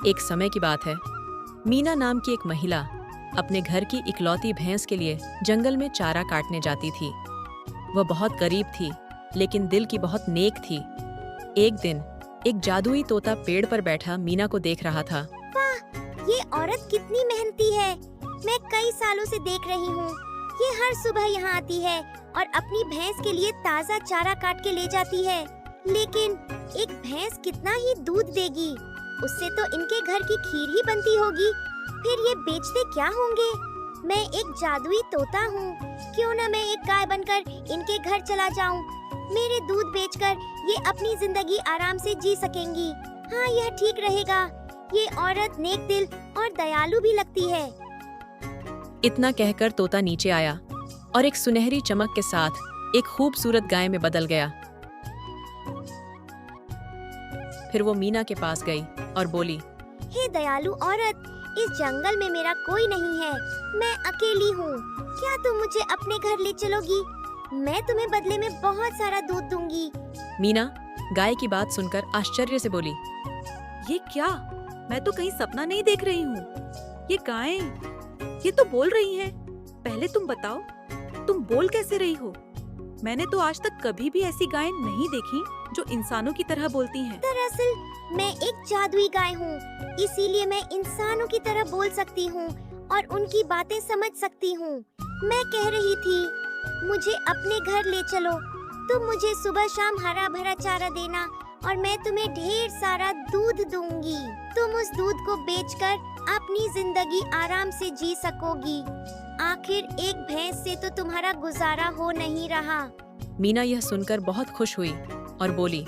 एक समय की बात है। मीना नाम की एक महिला अपने घर की इकलौती भैंस के लिए जंगल में चारा काटने जाती थी। वह बहुत गरीब थी, लेकिन दिल की बहुत नेक थी। एक दिन एक जादुई तोता पेड़ पर बैठा मीना को देख रहा था। वाह, ये औरत कितनी मेहनती है। मैं कई सालों से देख रही हूँ। ये हर सुबह यहाँ आती है और अपनी भैंस के लिए ताज़ा चारा काट के ले जाती है। लेकिन एक भैंस कितना ही दूध देगी? उससे तो इनके घर की खीर ही बनती होगी। फिर ये बेचते क्या होंगे? मैं एक जादुई तोता हूँ, क्यों न मैं एक गाय बनकर इनके घर चला जाऊँ। मेरे दूध बेचकर ये अपनी जिंदगी आराम से जी सकेंगी। हाँ, यह ठीक रहेगा। ये औरत नेक दिल और दयालु भी लगती है। इतना कहकर तोता नीचे आया और एक सुनहरी चमक के साथ एक खूबसूरत गाय में बदल गया। फिर वो मीना के पास गई और बोली, हे दयालु औरत, इस जंगल में मेरा कोई नहीं है। मैं अकेली हूँ। क्या तुम मुझे अपने घर ले चलोगी? मैं तुम्हें बदले में बहुत सारा दूध दूंगी। मीना गाय की बात सुनकर आश्चर्य से बोली, ये क्या? मैं तो कहीं सपना नहीं देख रही हूँ। ये गायें, ये तो बोल रही हैं। पहले तुम बताओ, तुम बोल कैसे रही हो? मैंने तो आज तक कभी भी ऐसी गायें नहीं देखी जो इंसानों की तरह बोलती हैं। दरअसल मैं एक जादुई गाय हूँ, इसीलिए मैं इंसानों की तरह बोल सकती हूँ और उनकी बातें समझ सकती हूँ। मैं कह रही थी, मुझे अपने घर ले चलो। तुम मुझे सुबह शाम हरा भरा चारा देना और मैं तुम्हें ढेर सारा दूध दूंगी। तुम उस दूध को बेचकर अपनी जिंदगी आराम से जी सकोगी। आखिर एक भैंस से तो तुम्हारा गुजारा हो नहीं रहा। मीना यह सुनकर बहुत खुश हुई और बोली,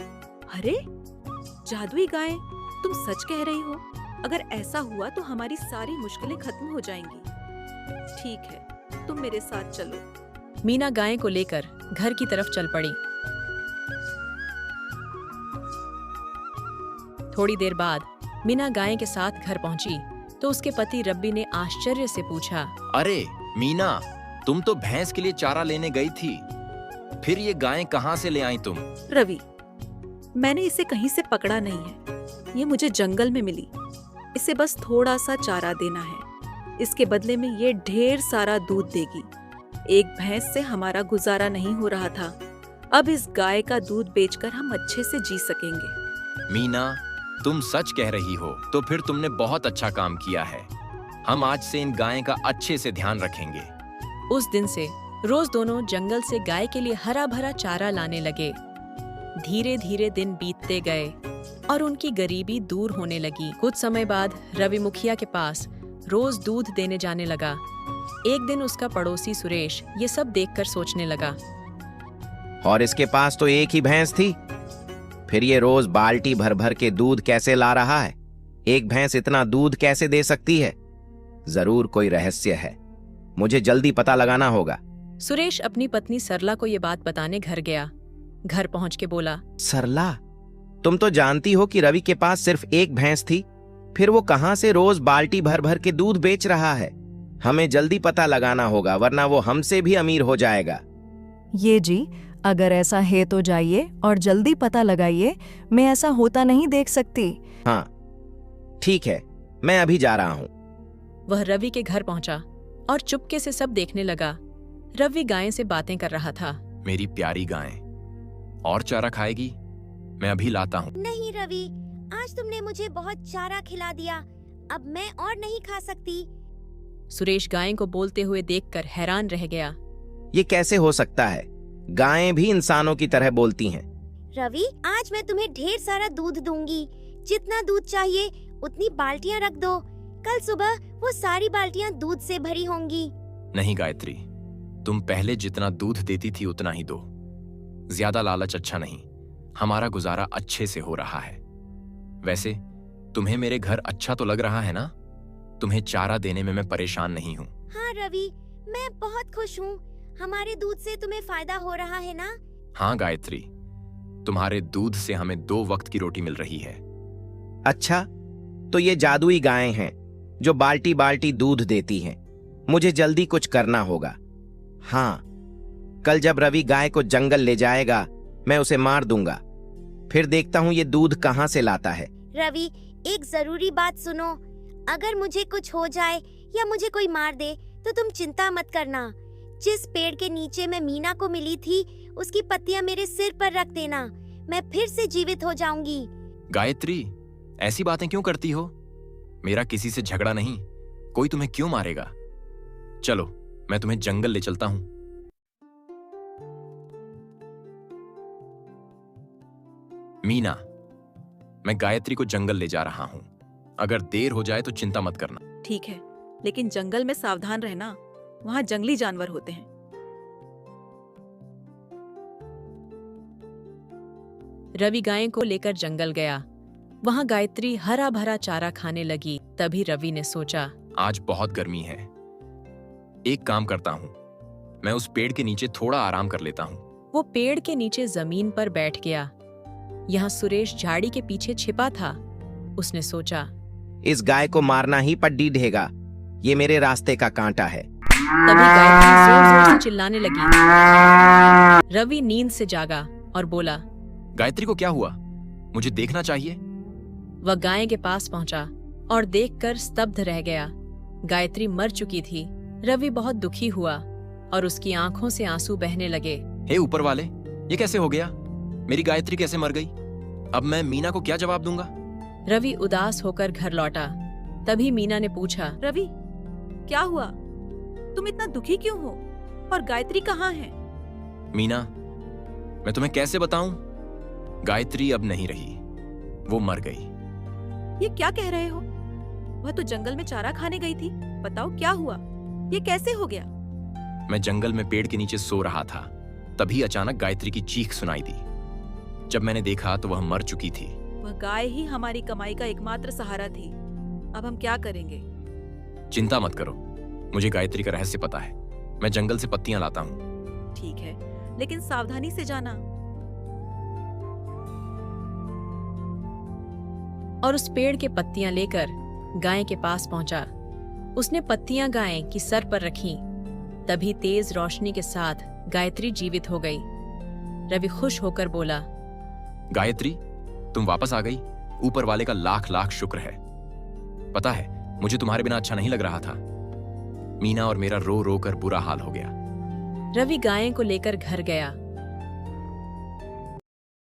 अरे जादुई गाय, तुम सच कह रही हो। अगर ऐसा हुआ तो हमारी सारी मुश्किलें खत्म हो जाएंगी। ठीक है, तुम मेरे साथ चलो। मीना गाय को लेकर घर की तरफ चल पड़ी। थोड़ी देर बाद मीना गाय के साथ घर पहुंची तो उसके पति रब्बी ने आश्चर्य से पूछा, अरे मीना, तुम तो भैंस के लिए चारा लेने गई थी, फिर ये गायें कहाँ से ले आई तुम? रवि, मैंने इसे कहीं से पकड़ा नहीं है। ये मुझे जंगल में मिली। इसे बस थोड़ा सा चारा देना है। इसके बदले में ये ढेर सारा दूध देगी। एक भैंस से हमारा गुजारा नहीं हो रहा था। अब इस गाय का दूध बेचकर हम अच्छे से जी सकेंगे। मीना, तुम सच कह रही हो तो फिर तुमने बहुत अच्छा काम किया है। हम आज से इन गायें का अच्छे से ध्यान रखेंगे। उस दिन से रोज दोनों जंगल से गाय के लिए हरा भरा चारा लाने लगे। धीरे धीरे दिन बीतते गए और उनकी गरीबी दूर होने लगी। कुछ समय बाद रवि मुखिया के पास रोज दूध देने जाने लगा। एक दिन उसका पड़ोसी सुरेश ये सब देखकर सोचने लगा, और इसके पास तो एक ही भैंस थी, फिर ये रोज बाल्टी भर भर के दूध कैसे ला रहा है? एक भैंस इतना दूध कैसे दे सकती है? जरूर कोई रहस्य है, मुझे जल्दी पता लगाना होगा। सुरेश अपनी पत्नी सरला को ये बात बताने घर गया। घर पहुंच के बोला, सरला, तुम तो जानती हो कि रवि के पास सिर्फ एक भैंस थी, फिर वो कहां से रोज बाल्टी भर भर के दूध बेच रहा है? हमें जल्दी पता लगाना होगा, वरना वो हमसे भी अमीर हो जाएगा। ये जी, अगर ऐसा है तो जाइए और जल्दी पता लगाइए। मैं ऐसा होता नहीं देख सकती। हाँ ठीक है, मैं अभी जा रहा हूँ। वह रवि के घर पहुंचा और चुपके से सब देखने लगा। रवि गाय से बातें कर रहा था। मेरी प्यारी गाय, और चारा खाएगी? मैं अभी लाता हूँ। नहीं रवि, आज तुमने मुझे बहुत चारा खिला दिया। अब मैं और नहीं खा सकती। सुरेश गाय को बोलते हुए देखकर हैरान रह गया। ये कैसे हो सकता है? गायें भी इंसानों की तरह बोलती हैं। रवि, आज मैं तुम्हें ढेर सारा दूध दूंगी। जितना दूध चाहिए उतनी बाल्टियां रख दो। कल सुबह वो सारी बाल्टियां दूध से भरी होंगी। नहीं गायत्री, तुम पहले जितना दूध देती थी उतना ही दो। ज्यादा लालच अच्छा नहीं। हमारा गुजारा अच्छे से हो रहा है। वैसे तुम्हें मेरे घर अच्छा तो लग रहा है ना? तुम्हें चारा देने में मैं परेशान नहीं हूँ। हाँ रवि, मैं बहुत खुश हूँ। हमारे दूध से तुम्हें फायदा हो रहा है ना? हाँ गायत्री, तुम्हारे दूध से हमें 2 वक्त की रोटी मिल रही है। अच्छा, तो ये जादुई गायें हैं जो बाल्टी बाल्टी दूध देती हैं। मुझे जल्दी कुछ करना होगा। हाँ, कल जब रवि गाय को जंगल ले जाएगा, मैं उसे मार दूंगा। फिर देखता हूँ ये दूध कहाँ से लाता है। रवि, एक जरूरी बात सुनो, अगर मुझे कुछ हो जाए या मुझे कोई मार दे तो तुम चिंता मत करना। जिस पेड़ के नीचे मैं मीना को मिली थी उसकी पत्तियां मेरे सिर पर रख देना, मैं फिर से जीवित हो जाऊंगी। गायत्री, ऐसी बातें क्यों करती हो? मेरा किसी से झगड़ा नहीं, कोई तुम्हें क्यों मारेगा? चलो, मैं तुम्हें जंगल ले चलता हूं। मीना, मैं गायत्री को जंगल ले जा रहा हूं। अगर देर हो जाए तो चिंता मत करना। ठीक है, लेकिन जंगल में सावधान रहना, वहाँ जंगली जानवर होते हैं। रवि गायों को लेकर जंगल गया। वहां गायत्री हरा भरा चारा खाने लगी। तभी रवि ने सोचा, आज बहुत गर्मी है। एक काम करता हूं, मैं उस पेड़ के नीचे थोड़ा आराम कर लेता हूं। वो पेड़ के नीचे जमीन पर बैठ गया। यहाँ सुरेश झाड़ी के पीछे छिपा था। उसने सोचा, इस गाय को मारना ही पड्डी ढेगा, ये मेरे रास्ते का कांटा है। तभी गायत्री जोर-जोर से चिल्लाने लगी। रवि नींद से जागा और बोला, गायत्री को क्या हुआ? मुझे देखना चाहिए। वह गाय के पास पहुंचा और देखकर स्तब्ध रह गया। गायत्री मर चुकी थी। रवि बहुत दुखी हुआ और उसकी आंखों से आंसू बहने लगे। हे ऊपर वाले, ये कैसे हो गया? मेरी गायत्री कैसे मर गई? अब मैं मीना को क्या जवाब दूंगा? रवि उदास होकर घर लौटा। तभी मीना ने पूछा, रवि, क्या हुआ? तुम इतना दुखी क्यों हो? और गायत्री कहाँ है? मीना, मैं तुम्हें कैसे बताऊं? गायत्री अब नहीं रही, वो मर गई। ये क्या कह रहे हो? वह तो जंगल में चारा खाने गई थी। बताओ क्या हुआ? ये कैसे हो गया? मैं जंगल में पेड़ के नीचे सो रहा था, तभी अचानक गायत्री की चीख सुनाई दी। जब मैंने देखा तो वह मर चुकी थी। वह गाय ही हमारी कमाई का एकमात्र सहारा थी। अब हम क्या करेंगे? चिंता मत करो, मुझे गायत्री का रहस्य पता है। मैं जंगल से पत्तियां लाता हूँ। ठीक है, लेकिन सावधानी से जाना। और उस पेड़ के पत्तियां लेकर गाय के पास पहुंचा। उसने पत्तियां गाय की सर पर रखीं। तभी तेज रोशनी के साथ गायत्री जीवित हो गई। रवि खुश होकर बोला, गायत्री, तुम वापस आ गई। ऊपर वाले का लाख लाख शुक्र है। पता है, मुझे तुम्हारे बिना अच्छा नहीं लग रहा था। मीना और मेरा रो रो कर बुरा हाल हो गया। रवि गायों को लेकर घर गया।